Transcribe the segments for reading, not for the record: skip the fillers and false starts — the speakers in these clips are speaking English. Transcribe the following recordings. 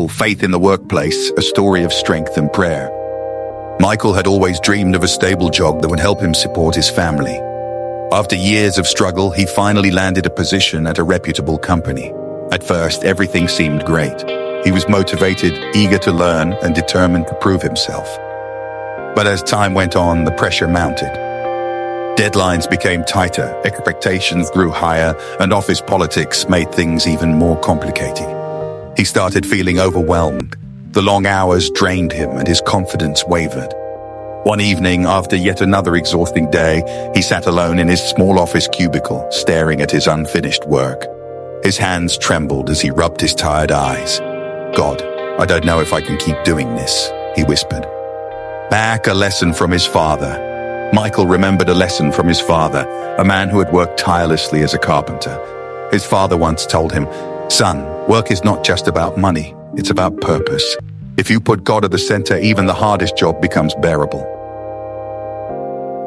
Faith in the Workplace, a story of strength and prayer. Michael had always dreamed of a stable job that would help him support his family. After years of struggle, he finally landed a position at a reputable company. At first, everything seemed great. He was motivated, eager to learn, and determined to prove himself. But as time went on, the pressure mounted. Deadlines became tighter, expectations grew higher, and office politics made things even more complicated. He started feeling overwhelmed. The long hours drained him and his confidence wavered. One evening, after yet another exhausting day, he sat alone in his small office cubicle, staring at his unfinished work. His hands trembled as he rubbed his tired eyes. "God, I don't know if I can keep doing this," he whispered. Back, a lesson from his father. Michael remembered a lesson from his father, a man who had worked tirelessly as a carpenter. His father once told him, "Son, work is not just about money, it's about purpose. If you put God at the center, even the hardest job becomes bearable."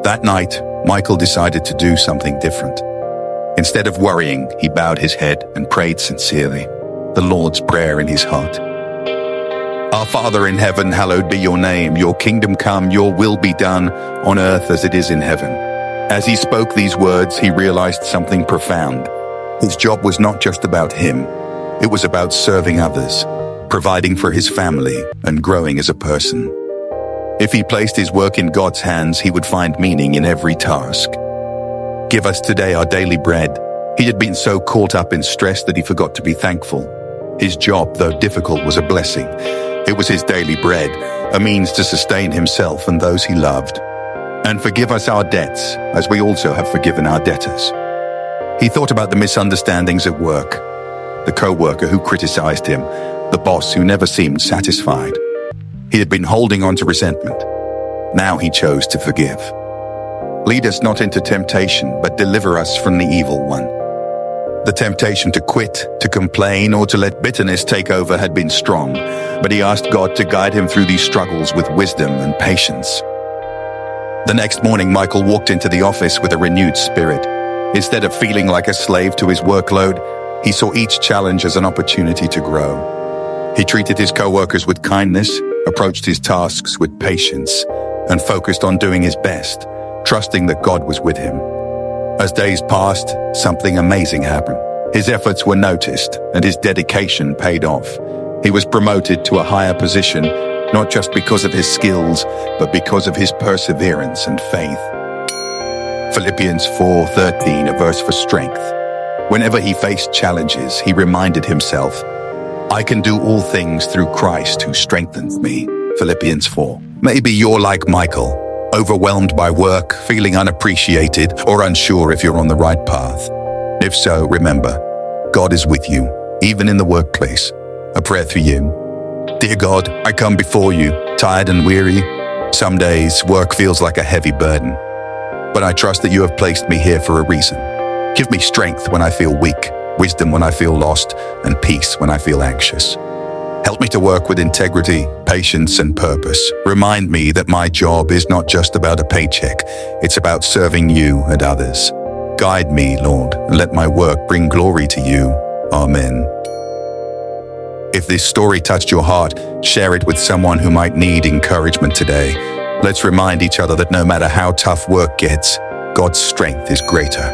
That night, Michael decided to do something different. Instead of worrying, he bowed his head and prayed sincerely, the Lord's Prayer in his heart. "Our Father in heaven, hallowed be your name. Your kingdom come, your will be done, on earth as it is in heaven." As he spoke these words, he realized something profound. His job was not just about him. It was about serving others, providing for his family, and growing as a person. If he placed his work in God's hands, he would find meaning in every task. "Give us today our daily bread." He had been so caught up in stress that he forgot to be thankful. His job, though difficult, was a blessing. It was his daily bread, a means to sustain himself and those he loved. "And forgive us our debts, as we also have forgiven our debtors." He thought about the misunderstandings at work, the co-worker who criticized him, the boss who never seemed satisfied. He had been holding on to resentment. Now he chose to forgive. "Lead us not into temptation, but deliver us from the evil one." The temptation to quit, to complain, or to let bitterness take over had been strong, but he asked God to guide him through these struggles with wisdom and patience. The next morning, Michael walked into the office with a renewed spirit. Instead of feeling like a slave to his workload, he saw each challenge as an opportunity to grow. He treated his co-workers with kindness, approached his tasks with patience, and focused on doing his best, trusting that God was with him. As days passed, something amazing happened. His efforts were noticed, and his dedication paid off. He was promoted to a higher position, not just because of his skills, but because of his perseverance and faith. Philippians 4:13, a verse for strength. Whenever he faced challenges, he reminded himself, "I can do all things through Christ who strengthens me." Philippians 4. Maybe you're like Michael, overwhelmed by work, feeling unappreciated, or unsure if you're on the right path. If so, remember, God is with you, even in the workplace. A prayer for you. Dear God, I come before you, tired and weary. Some days, work feels like a heavy burden. But I trust that you have placed me here for a reason. Give me strength when I feel weak, wisdom when I feel lost, and peace when I feel anxious. Help me to work with integrity, patience, and purpose. Remind me that my job is not just about a paycheck. It's about serving you and others. Guide me, Lord, and let my work bring glory to you. Amen. If this story touched your heart, share it with someone who might need encouragement today. Let's remind each other that no matter how tough work gets, God's strength is greater.